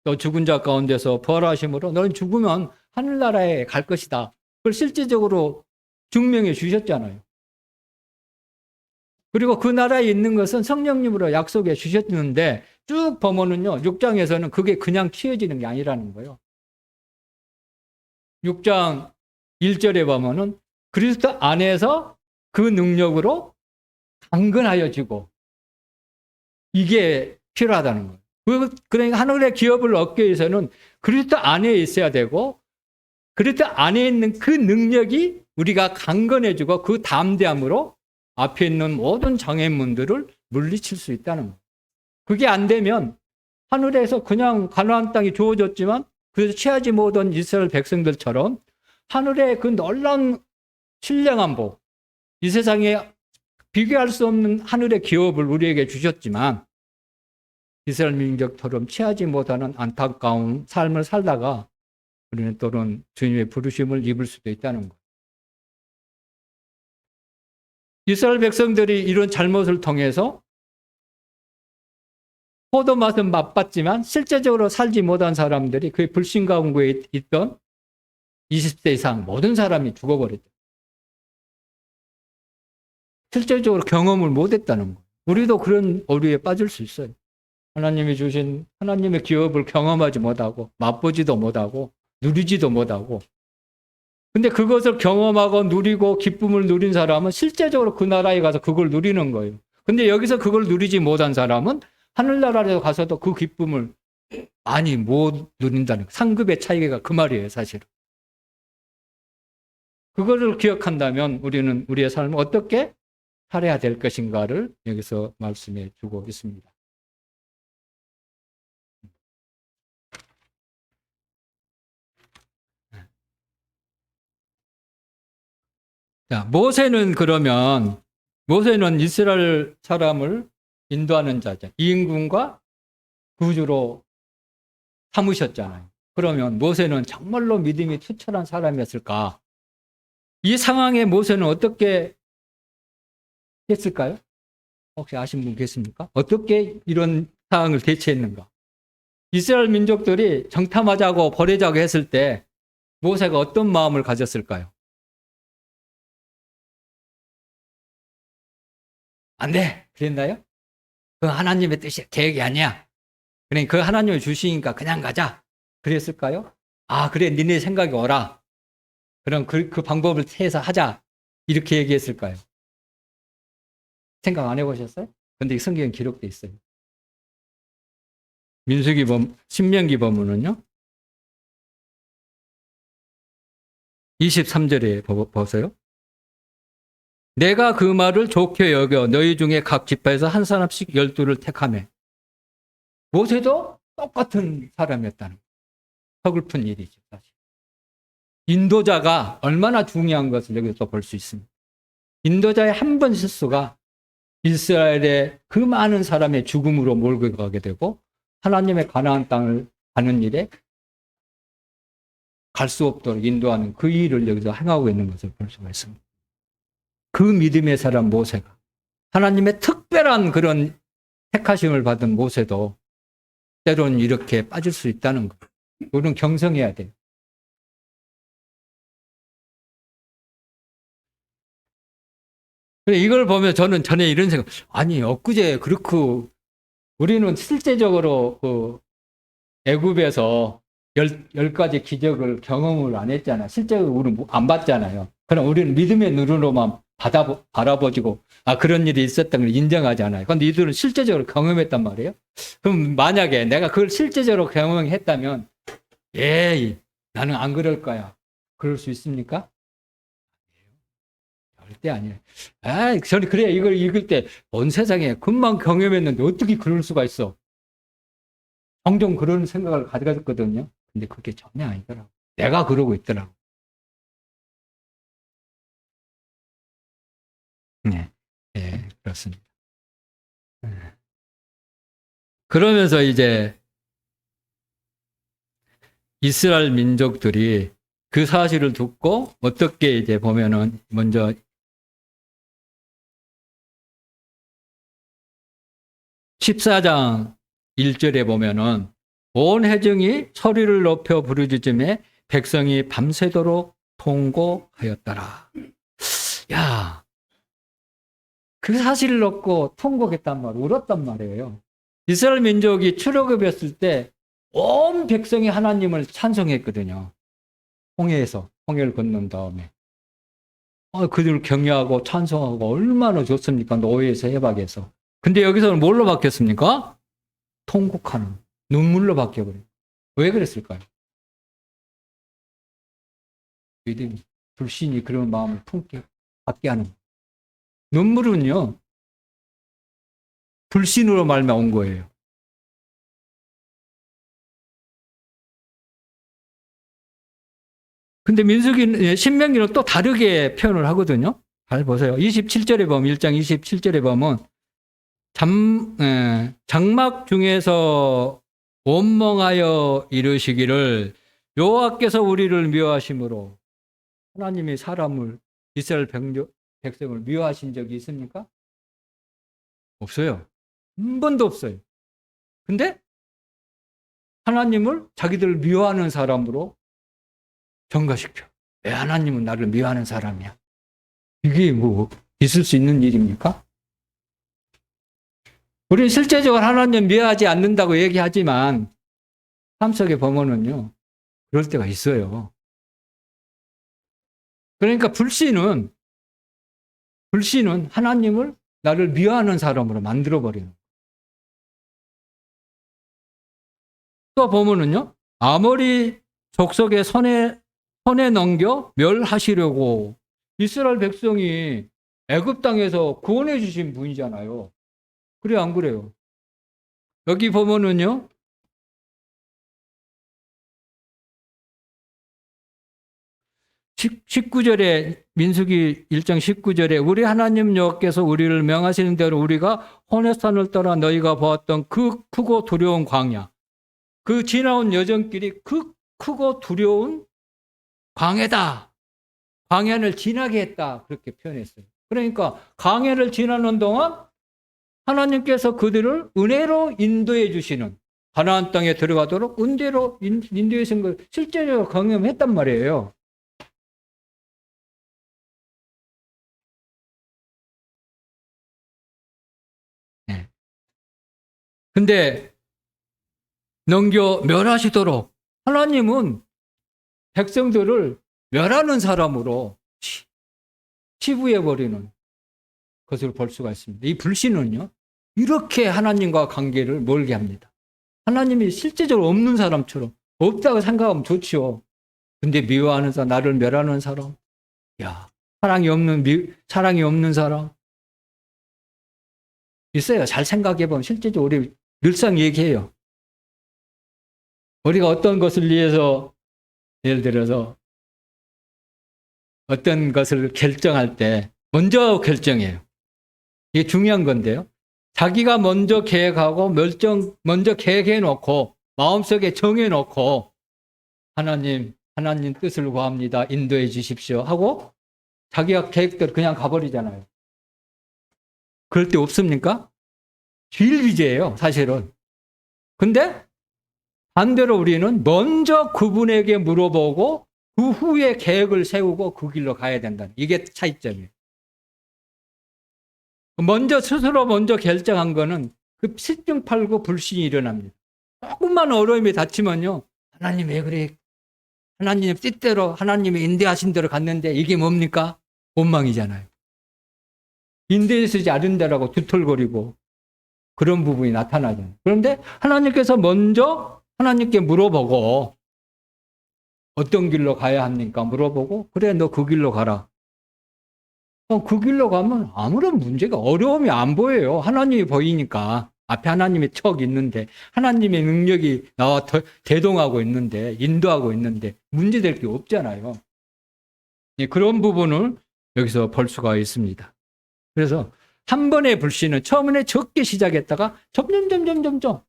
또 죽은 자 가운데서 부활하심으로 너는 죽으면 하늘나라에 갈 것이다. 그걸 실제적으로 증명해 주셨잖아요. 그리고 그 나라에 있는 것은 성령님으로 약속해 주셨는데 쭉 보면은요, 6장에서는 그게 그냥 취해지는 게 아니라는 거예요. 6장 1절에 보면은 그리스도 안에서 그 능력으로 강건하여지고 이게 필요하다는 거예요. 그러니까 하늘의 기업을 얻기 위해서는 그리스도 안에 있어야 되고 그리스도 안에 있는 그 능력이 우리가 강건해지고 그 담대함으로 앞에 있는 모든 장애물들을 물리칠 수 있다는 거예요. 그게 안 되면 하늘에서 그냥 가나안 땅이 주어졌지만 그래서 취하지 못한 이스라엘 백성들처럼 하늘의 그 놀라운 신령한 복, 이 세상에 비교할 수 없는 하늘의 기업을 우리에게 주셨지만 이스라엘 민족처럼 취하지 못하는 안타까운 삶을 살다가 우리는 또는 주님의 부르심을 입을 수도 있다는 것. 이스라엘 백성들이 이런 잘못을 통해서 포도 맛은 맛봤지만 실제적으로 살지 못한 사람들이 그 불신 가운데 있던 20세 이상 모든 사람이 죽어버렸죠. 실제적으로 경험을 못했다는 거예요. 우리도 그런 오류에 빠질 수 있어요. 하나님이 주신 하나님의 기업을 경험하지 못하고 맛보지도 못하고 누리지도 못하고, 근데 그것을 경험하고 누리고 기쁨을 누린 사람은 실제적으로 그 나라에 가서 그걸 누리는 거예요. 근데 여기서 그걸 누리지 못한 사람은 하늘나라에 가서도 그 기쁨을 많이 못 누린다는, 상급의 차이가 그 말이에요, 사실은. 그거를 기억한다면 우리는 우리의 삶을 어떻게 살아야 될 것인가를 여기서 말씀해 주고 있습니다. 자, 모세는 이스라엘 사람을 인도하는 자죠. 이인군과 구주로 삼으셨잖아요. 그러면 모세는 정말로 믿음이 투철한 사람이었을까? 이 상황에 모세는 어떻게 했을까요? 혹시 아신 분 계십니까? 어떻게 이런 상황을 대처했는가? 이스라엘 민족들이 정탐하자고 벌하자고 했을 때 모세가 어떤 마음을 가졌을까요? 안 돼! 그랬나요? 그 하나님의 뜻이 계획이 아니야. 그러니 그 하나님을 주시니까 그냥 가자. 그랬을까요? 아, 그래, 니네 생각이 오라. 그럼 그 방법을 해서 하자. 이렇게 얘기했을까요? 생각 안 해보셨어요? 근데 이 성경에 기록돼 있어요. 신명기 본문은요? 23절에 보세요. 내가 그 말을 좋게 여겨 너희 중에 각 지파에서 한 사람씩 12를 택하매. 모세도 똑같은 사람이었다는 거예요. 서글픈 일이죠, 사실. 인도자가 얼마나 중요한 것을 여기서 볼 수 있습니다. 인도자의 한 번 실수가 이스라엘의 그 많은 사람의 죽음으로 몰고 가게 되고 하나님의 가나안 땅을 가는 일에 갈 수 없도록 인도하는 그 일을 여기서 행하고 있는 것을 볼 수가 있습니다. 그 믿음의 사람 모세가, 하나님의 특별한 그런 택하심을 받은 모세도 때로는 이렇게 빠질 수 있다는 것. 우리는 경성해야 돼요. 이걸 보면 저는 전에 이런 생각, 아니 엊그제 그렇고 우리는 실제적으로 그 애굽에서 열 가지 기적을 경험을 안 했잖아요. 실제로 우리는 안 봤잖아요. 그럼 우리는 믿음의 눈으로만 바라보지고, 아, 그런 일이 있었던 걸 인정하잖아요. 근데 이들은 실제적으로 경험했단 말이에요. 그럼 만약에 내가 그걸 실제적으로 경험했다면, 에이, 나는 안 그럴 거야. 그럴 수 있습니까? 절대 아니에요. 아, 저는 그래, 이걸 읽을 때, 온 세상에 금방 경험했는데 어떻게 그럴 수가 있어? 종종 그런 생각을 가져갔거든요. 근데 그게 전혀 아니더라고. 내가 그러고 있더라고. 네, 네, 그렇습니다. 네. 그러면서 이제 이스라엘 민족들이 그 사실을 듣고 어떻게 이제 보면은 먼저 14장 1절에 보면은 온 회중이 소리를 높여 부르짖음에 백성이 밤새도록 통곡하였더라. 야, 그 사실을 듣고 통곡했단 말이에요. 울었단 말이에요. 이스라엘 민족이 출애굽했을 때 온 백성이 하나님을 찬송했거든요. 홍해에서 홍해를 건넌 다음에 그들을 경외하고 찬송하고 얼마나 좋습니까? 노예에서 해박에서. 근데 여기서는 뭘로 바뀌었습니까? 통곡하는, 눈물로 바뀌어버려요. 왜 그랬을까요? 믿음이, 불신이 그런 마음을 품게 받게 하는. 눈물은요, 불신으로 말미암아 온 거예요. 근데 신명기는 또 다르게 표현을 하거든요. 잘 보세요. 27절에 보면, 1장 27절에 보면, 장막 중에서 원망하여 이르시기를 여호와께서 우리를 미워하심으로, 하나님이 사람을, 이스라엘 백성을 미워하신 적이 있습니까? 없어요. 한 번도 없어요. 근데 하나님을 자기들을 미워하는 사람으로 전가시켜. 왜 하나님은 나를 미워하는 사람이야? 이게 뭐 있을 수 있는 일입니까? 우리는 실제적으로 하나님 미워하지 않는다고 얘기하지만 삶 속에 보면은요, 그럴 때가 있어요. 그러니까 불신은 하나님을 나를 미워하는 사람으로 만들어버리는. 또 보면은요, 아모리 족속의 손에 넘겨 멸하시려고 이스라엘 백성이 애굽 땅에서 구원해 주신 분이잖아요. 그래요, 안 그래요? 여기 보면은요, 19절에 민수기 1장 19절에 우리 하나님 여호와께서 우리를 명하시는 대로 우리가 호렙산을 떠나 너희가 보았던 그 크고 두려운 광야, 그 지나온 여정길이 그 크고 두려운 광야다. 광야를 지나게 했다. 그렇게 표현했어요. 그러니까 광야를 지나는 동안 하나님께서 그들을 은혜로 인도해 주시는, 가나안 땅에 들어가도록 은혜로 인도해 주신 걸 실제로 경험했단 말이에요. 네. 근데 넘겨 멸하시도록 하나님은 백성들을 멸하는 사람으로 치부해버리는 것을 볼 수가 있습니다. 이 불신은요, 이렇게 하나님과 관계를 멀게 합니다. 하나님이 실제적으로 없는 사람처럼, 없다고 생각하면 좋지요. 근데 미워하는 사람, 나를 멸하는 사람, 야, 사랑이 없는 사람 있어요. 잘 생각해보면 실제적으로 우리 늘상 얘기해요. 우리가 어떤 것을 위해서, 예를 들어서 어떤 것을 결정할 때 먼저 결정해요. 이게 중요한 건데요. 자기가 먼저 계획하고 먼저 계획해 놓고 마음속에 정해 놓고 하나님 뜻을 구합니다. 인도해 주십시오 하고 자기가 계획대로 그냥 가버리잖아요. 그럴 때 없습니까? 비일비재예요, 사실은. 근데 반대로 우리는 먼저 그분에게 물어보고 그 후에 계획을 세우고 그 길로 가야 된다는, 이게 차이점이에요. 스스로 먼저 결정한 거는 그 실증팔고 불신이 일어납니다. 조금만 어려움이 닥치면요, 하나님 왜 그래? 하나님의 뜻대로, 하나님의 인도하신 대로 갔는데 이게 뭡니까? 원망이잖아요. 인도해주지 않은 대라고 뒤털거리고 그런 부분이 나타나잖아요. 그런데 하나님께서 먼저 하나님께 물어보고 어떤 길로 가야 합니까? 물어보고 그래, 너 그 길로 가라. 그 길로 가면 아무런 문제가, 어려움이 안 보여요. 하나님이 보이니까. 앞에 하나님의 척 있는데, 하나님의 능력이 나와 대동하고 있는데, 인도하고 있는데, 문제될 게 없잖아요. 그런 부분을 여기서 볼 수가 있습니다. 그래서 한 번의 불신은 처음에 적게 시작했다가 점점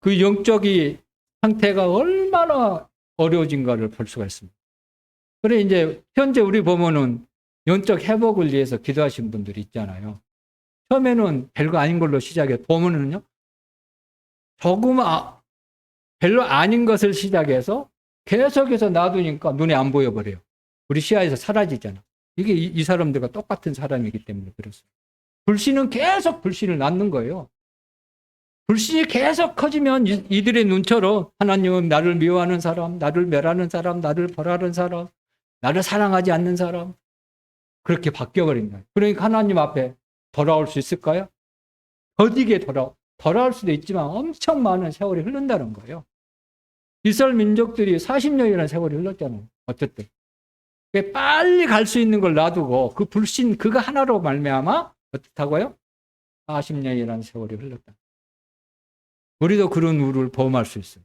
그 영적인 상태가 얼마나 어려워진가를 볼 수가 있습니다. 그래, 이제 현재 우리 보면은 영적 회복을 위해서 기도하신 분들이 있잖아요. 처음에는 별거 아닌 걸로 시작해 보면은요, 별로 아닌 것을 시작해서 계속해서 놔두니까 눈에 안 보여버려요. 우리 시야에서 사라지잖아. 이게 이 사람들과 똑같은 사람이기 때문에 그렇습니다. 불신은 계속 불신을 낳는 거예요. 불신이 계속 커지면 이들의 눈처럼 하나님은 나를 미워하는 사람, 나를 멸하는 사람, 나를 벌하는 사람, 나를 사랑하지 않는 사람, 그렇게 바뀌어버린다. 그러니까 하나님 앞에 돌아올 수 있을까요? 더디게 돌아올 수도 있지만 엄청 많은 세월이 흐른다는 거예요. 이스라엘 민족들이 40년이라는 세월이 흘렀잖아요. 어쨌든. 빨리 갈 수 있는 걸 놔두고 그 불신 그거 하나로 말미암아 어떻다고요? 40년이라는 세월이 흘렀다. 우리도 그런 우를 보험할 수 있어요.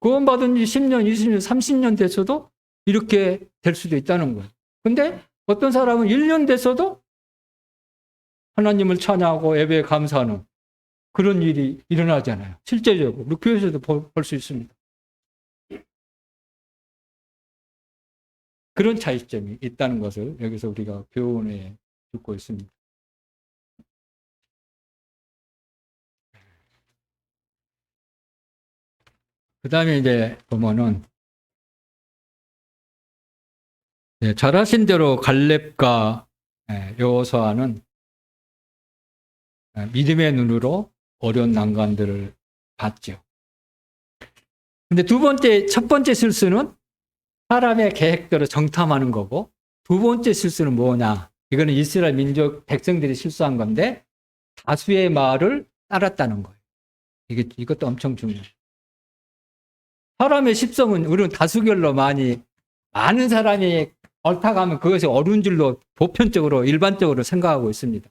구원받은 지 10년, 20년, 30년 됐어도 이렇게 될 수도 있다는 거예요. 근데 어떤 사람은 1년 됐어도 하나님을 찬양하고 예배에 감사하는 그런 일이 일어나잖아요. 실제적으로. 우리 교회에서도 볼 수 있습니다. 그런 차이점이 있다는 것을 여기서 우리가 교훈에 듣고 있습니다. 그 다음에 이제 보면은, 잘하신 대로 갈렙과 여호수아는 믿음의 눈으로 어려운 난관들을 봤죠. 근데 첫 번째 실수는 사람의 계획대로 정탐하는 거고, 두 번째 실수는 뭐냐? 이거는 이스라엘 민족 백성들이 실수한 건데, 다수의 말을 따랐다는 거예요. 이것도 엄청 중요해요. 사람의 십성은 우리는 다수결로 많은 사람이 옳다가면 그것이 옳은 줄로 보편적으로, 일반적으로 생각하고 있습니다.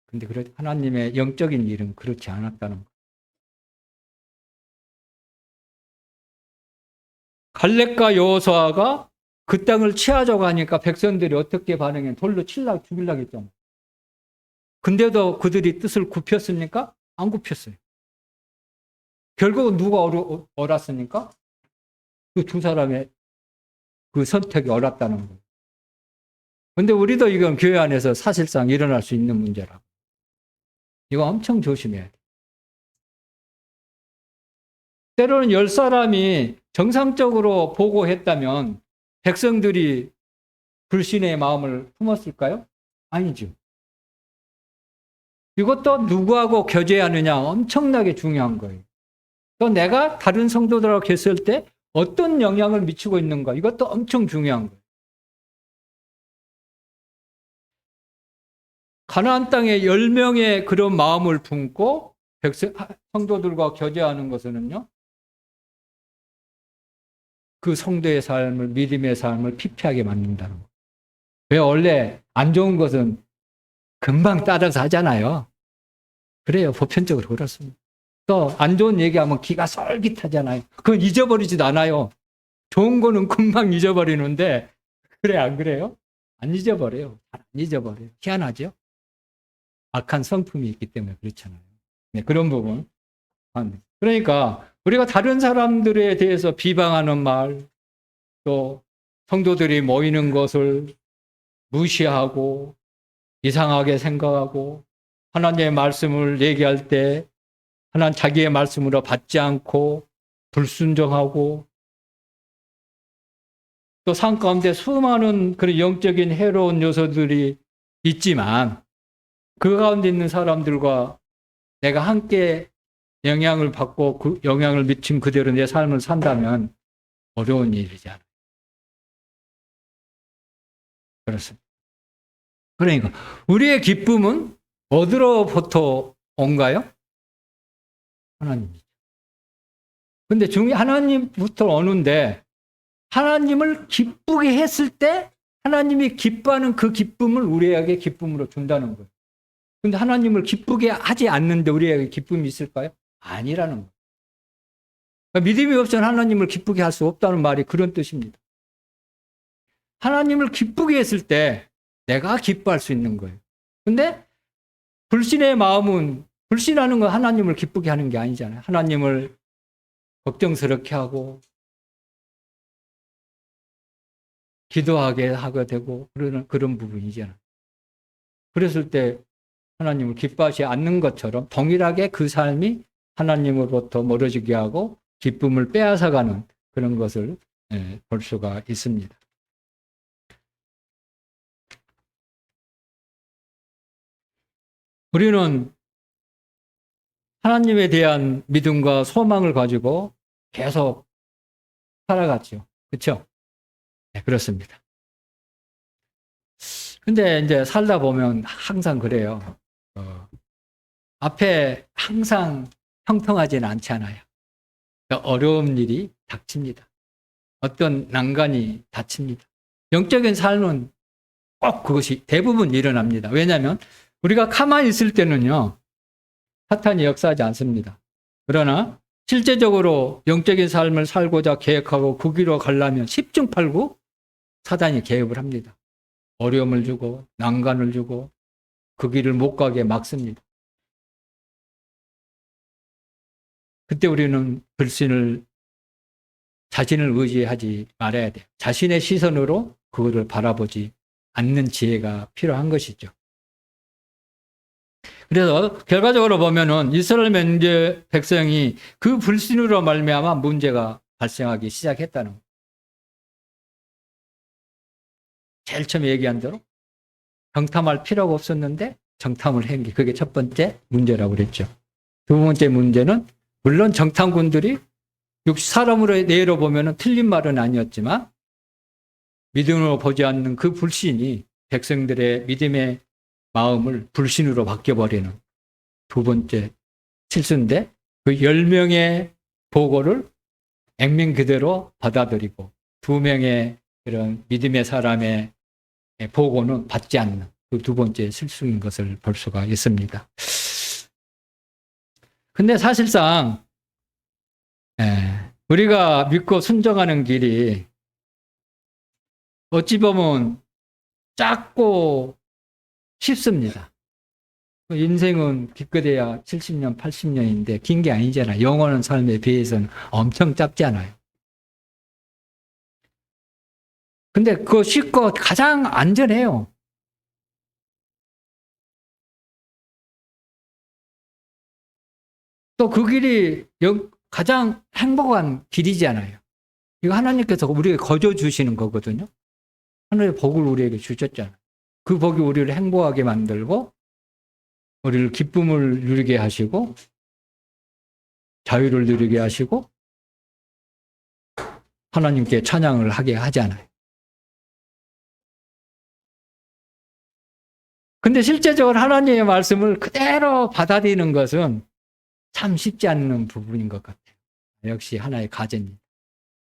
근데 하나님의 영적인 일은 그렇지 않았다는 거예요. 갈렙과 여호수아가 그 땅을 취하자고 하니까 백성들이 어떻게 반응해? 돌로 죽이려고 했죠. 근데도 그들이 뜻을 굽혔습니까? 안 굽혔어요. 결국은 누가 옳았습니까? 그 두 사람의 그 선택이 옳았다는 거예요. 근데 우리도 이건 교회 안에서 사실상 일어날 수 있는 문제라고. 이거 엄청 조심해야 돼. 때로는 10사람이 정상적으로 보고했다면 백성들이 불신의 마음을 품었을까요? 아니죠. 이것도 누구하고 교제하느냐 엄청나게 중요한 거예요. 또 내가 다른 성도들하고 했을 때 어떤 영향을 미치고 있는가 이것도 엄청 중요한 거예요. 가나안 땅에 10명의 그런 마음을 품고 성도들과 교제하는 것은요. 그 성도의 삶을, 믿음의 삶을 피폐하게 만든다는 거예요. 왜 원래 안 좋은 것은 금방 따라서 하잖아요. 그래요. 보편적으로 그렇습니다. 또 안 좋은 얘기하면 기가 솔깃하잖아요. 그건 잊어버리지도 않아요. 좋은 거는 금방 잊어버리는데 그래 안 그래요? 안 잊어버려요. 안 잊어버려요. 희한하죠? 악한 성품이 있기 때문에 그렇잖아요. 네, 그런 부분. 그러니까 우리가 다른 사람들에 대해서 비방하는 말, 또 성도들이 모이는 것을 무시하고 이상하게 생각하고 하나님의 말씀을 얘기할 때 하나님 자기의 말씀으로 받지 않고 불순종하고 또 삶 가운데 수많은 그런 영적인 해로운 요소들이 있지만 그 가운데 있는 사람들과 내가 함께 영향을 받고 그 영향을 미친 그대로 내 삶을 산다면 어려운 일이지 않아요. 그렇습니다. 그러니까 우리의 기쁨은 어디로부터 온가요? 하나님이죠. 근데 하나님부터 오는데 하나님을 기쁘게 했을 때 하나님이 기뻐하는 그 기쁨을 우리에게 기쁨으로 준다는 거예요. 근데 하나님을 기쁘게 하지 않는데 우리에게 기쁨이 있을까요? 아니라는 거예요. 그러니까 믿음이 없으면 하나님을 기쁘게 할 수 없다는 말이 그런 뜻입니다. 하나님을 기쁘게 했을 때 내가 기뻐할 수 있는 거예요. 근데 불신의 마음은 불신하는 건 하나님을 기쁘게 하는 게 아니잖아요. 하나님을 걱정스럽게 하고 기도하게 하게 되고 그런 부분이잖아요. 그랬을 때 하나님을 기뻐하지 않는 것처럼 동일하게 그 삶이 하나님으로부터 멀어지게 하고 기쁨을 빼앗아가는 그런 것을 볼 수가 있습니다. 우리는 하나님에 대한 믿음과 소망을 가지고 계속 살아갔죠. 그렇죠? 네, 그렇습니다. 근데 이제 살다 보면 항상 그래요. 앞에 항상 평평하지는 않잖아요. 그러니까 어려운 일이 닥칩니다. 어떤 난관이 닥칩니다. 영적인 삶은 꼭 그것이 대부분 일어납니다. 왜냐하면 우리가 가만히 있을 때는요. 사탄이 역사하지 않습니다. 그러나 실제적으로 영적인 삶을 살고자 계획하고 그 길로 가려면 십중팔구 사탄이 개입을 합니다. 어려움을 주고 난관을 주고 그 길을 못 가게 막습니다. 그때 우리는 자신을 의지하지 말아야 돼요. 자신의 시선으로 그것을 바라보지 않는 지혜가 필요한 것이죠. 그래서 결과적으로 보면은 이스라엘 민족 백성이 그 불신으로 말미암아 문제가 발생하기 시작했다는 거예요. 제일 처음에 얘기한 대로 정탐할 필요가 없었는데 정탐을 한 게 그게 첫 번째 문제라고 그랬죠. 두 번째 문제는 물론 정탐꾼들이 사람으로 내로 보면은 틀린 말은 아니었지만 믿음으로 보지 않는 그 불신이 백성들의 믿음의 마음을 불신으로 바뀌어버리는 두 번째 실수인데 그 10명의 보고를 액면 그대로 받아들이고 2명의 그런 믿음의 사람의 보고는 받지 않는 그 두 번째 실수인 것을 볼 수가 있습니다. 근데 사실상 우리가 믿고 순종하는 길이 어찌 보면 짧고 쉽습니다. 인생은 기껏해야 70년, 80년인데 긴 게 아니잖아요. 영원한 삶에 비해서는 엄청 짧잖아요. 근데 그거 쉽고 가장 안전해요. 또 그 길이 가장 행복한 길이잖아요. 이거 하나님께서 우리에게 거저 주시는 거거든요. 하나님의 복을 우리에게 주셨잖아요. 그 복이 우리를 행복하게 만들고 우리를 기쁨을 누리게 하시고 자유를 누리게 하시고 하나님께 찬양을 하게 하잖아요. 근데 실제적으로 하나님의 말씀을 그대로 받아들이는 것은 참 쉽지 않은 부분인 것 같아요. 역시 하나의 과제입니다.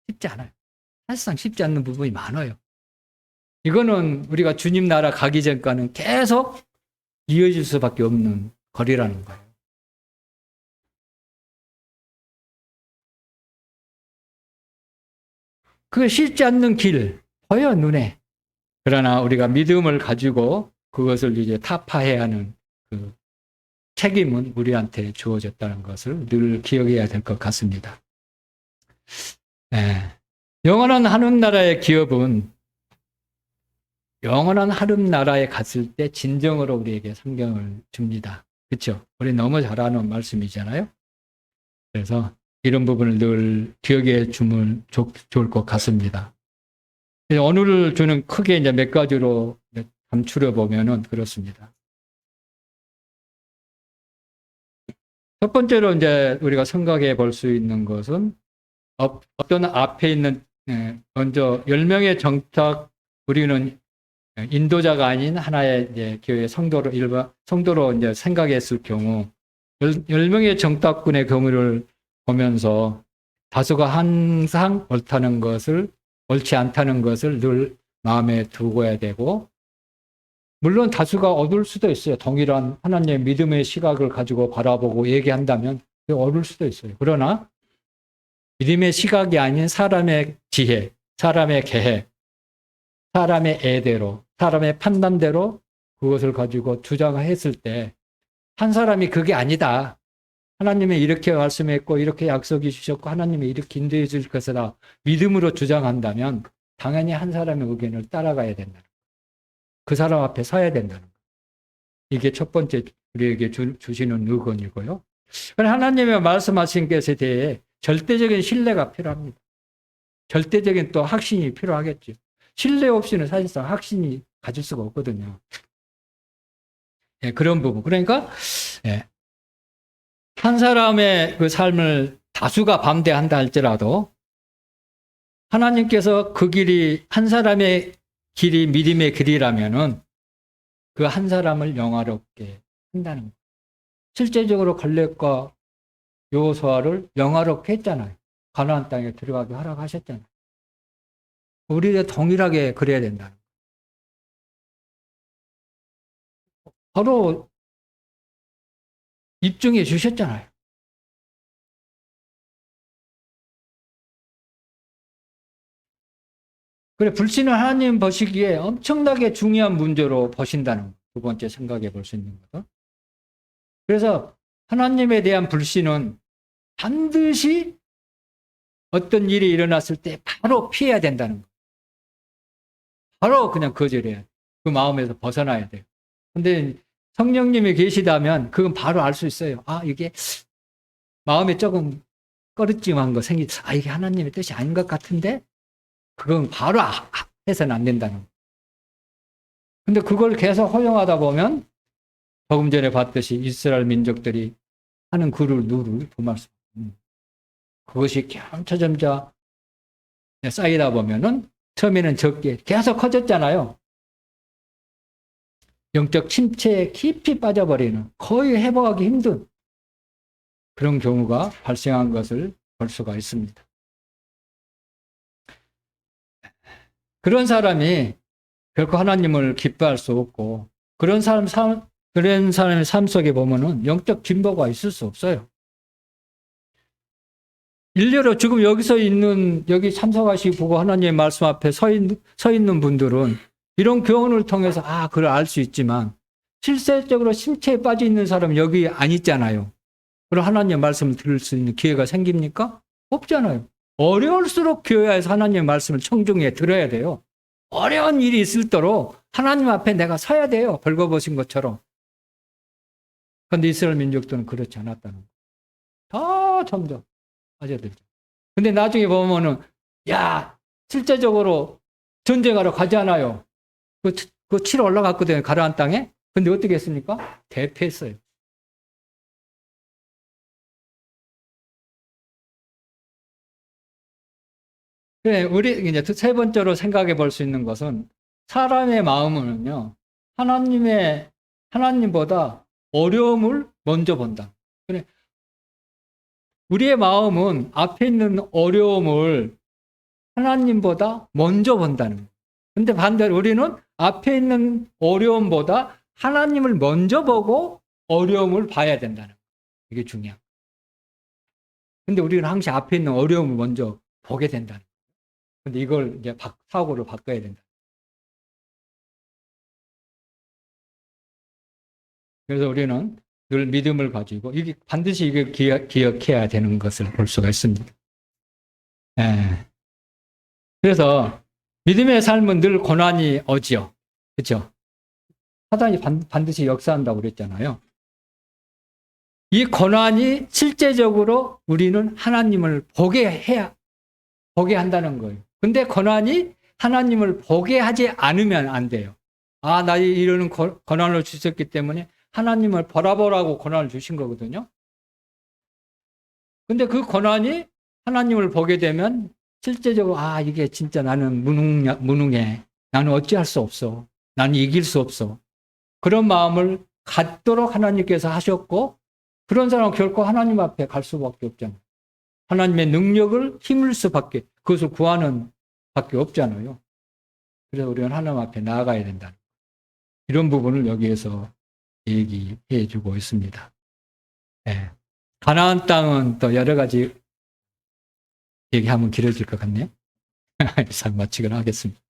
쉽지 않아요. 사실상 쉽지 않는 부분이 많아요. 이거는 우리가 주님 나라 가기 전까지는 계속 이어질 수밖에 없는 거리라는 거예요. 그 쉽지 않는 길, 보여 눈에. 그러나 우리가 믿음을 가지고 그것을 이제 타파해야 하는 그 책임은 우리한테 주어졌다는 것을 늘 기억해야 될 것 같습니다. 영원한 하늘나라의 기업은 영원한 하늘나라에 갔을 때 진정으로 우리에게 성경을 줍니다. 그렇죠? 우리 너무 잘 아는 말씀이잖아요. 그래서 이런 부분을 늘 기억해 주면 좋을 것 같습니다. 오늘 주는 크게 이제 몇 가지로 감추려 보면은 그렇습니다. 첫 번째로 이제 우리가 생각해 볼 수 있는 것은 어떤 앞에 있는 먼저 10명의 정탁 우리는 인도자가 아닌 하나의 이제 교회 성도로 이제 생각했을 경우 10명의 정탁군의 경우를 보면서 다수가 항상 옳지 않다는 것을 늘 마음에 두고야 되고 물론 다수가 어둘 수도 있어요. 동일한 하나님의 믿음의 시각을 가지고 바라보고 얘기한다면 어둘 수도 있어요. 그러나 믿음의 시각이 아닌 사람의 지혜, 사람의 계획, 사람의 애대로, 사람의 판단대로 그것을 가지고 주장했을 때 한 사람이 그게 아니다. 하나님이 이렇게 말씀했고 이렇게 약속해 주셨고 하나님이 이렇게 인도해 줄 것이다. 믿음으로 주장한다면 당연히 한 사람의 의견을 따라가야 된다는 거예요. 그 사람 앞에 서야 된다는 거예요. 이게 첫 번째 우리에게 주시는 의견이고요. 하나님의 말씀하신 것에 대해 절대적인 신뢰가 필요합니다. 절대적인 또 확신이 필요하겠죠. 신뢰 없이는 사실상 확신이 가질 수가 없거든요. 그런 부분. 그러니까 한 사람의 그 삶을 다수가 반대한다 할지라도 하나님께서 그 길이 한 사람의 길이 믿음의 길이라면은 그 한 사람을 영화롭게 한다는 거예요. 실제적으로 갈렙과 여호수아를 영화롭게 했잖아요. 가나안 땅에 들어가게 허락하셨잖아요. 우리가 동일하게 그래야 된다는 거예요. 바로 입증해 주셨잖아요. 그래, 불신을 하나님 보시기에 엄청나게 중요한 문제로 보신다는 두 번째 생각해 볼 수 있는 거죠. 그래서 하나님에 대한 불신은 반드시 어떤 일이 일어났을 때 바로 피해야 된다는 거예요. 바로 그냥 거절해야 돼요. 그 마음에서 벗어나야 돼요. 근데 성령님이 계시다면 그건 바로 알 수 있어요. 아, 이게 마음에 조금 꺼리찜한 거 이게 하나님의 뜻이 아닌 것 같은데 그건 바로 해서는 안 된다는 거예요. 근데 그걸 계속 허용하다 보면 조금 전에 봤듯이 이스라엘 민족들이 하는 그를 누를 범할 수 없는 그것이 점차점차 쌓이다 보면은 처음에는 적게 계속 커졌잖아요. 영적 침체에 깊이 빠져버리는 거의 회복하기 힘든 그런 경우가 발생한 것을 볼 수가 있습니다. 그런 사람이 결코 하나님을 기뻐할 수 없고 그런 사람의 삶 속에 보면은 영적 진보가 있을 수 없어요. 일례로 지금 여기 참석하시고 보고 하나님의 말씀 앞에 서 있는 분들은 이런 교훈을 통해서 그걸 알 수 있지만 실질적으로 침체에 빠져 있는 사람은 여기 안 있잖아요. 그럼 하나님의 말씀을 들을 수 있는 기회가 생깁니까? 없잖아요. 어려울수록 교회에서 하나님의 말씀을 청중에 들어야 돼요. 어려운 일이 있을 때로 하나님 앞에 내가 서야 돼요. 벌거벗은 것처럼. 그런데 이스라엘 민족들은 그렇지 않았다는 거예요. 다 점점 빠져들죠. 근데 나중에 보면은 실제적으로 전쟁하러 가잖아요. 그 치러 올라갔거든요. 가나안 땅에. 근데 어떻게 했습니까? 대패했어요. 네, 우리 이제 세 번째로 생각해 볼 수 있는 것은 사람의 마음은요, 하나님보다 어려움을 먼저 본다. 그래, 우리의 마음은 앞에 있는 어려움을 하나님보다 먼저 본다는 거예요. 근데 반대로 우리는 앞에 있는 어려움보다 하나님을 먼저 보고 어려움을 봐야 된다는 거예요. 이게 중요한 거예요. 근데 우리는 항상 앞에 있는 어려움을 먼저 보게 된다는 거예요. 근데 이걸 이제 사고를 바꿔야 된다. 그래서 우리는 늘 믿음을 가지고 이게 반드시 이게 기억해야 되는 것을 볼 수가 있습니다. 예. 그래서 믿음의 삶은 늘 고난이 오지요. 그렇죠? 사단이 반드시 역사한다고 그랬잖아요. 이 고난이 실제적으로 우리는 하나님을 보게 한다는 거예요. 근데 고난이 하나님을 보게 하지 않으면 안 돼요. 나 이러는 고난을 주셨기 때문에 하나님을 바라보라고 고난을 주신 거거든요. 근데 그 고난이 하나님을 보게 되면 실제적으로 이게 진짜 나는 무능해. 나는 어찌할 수 없어. 나는 이길 수 없어. 그런 마음을 갖도록 하나님께서 하셨고 그런 사람은 결코 하나님 앞에 갈 수밖에 없잖아요. 하나님의 능력을 힘을 수밖에 그것을 구하는 밖에 없잖아요. 그래서 우리는 하나님 앞에 나아가야 된다. 이런 부분을 여기에서 얘기해 주고 있습니다. 네. 가나안 땅은 또 여러 가지 얘기하면 길어질 것 같네요. 이상 마치도록 하겠습니다.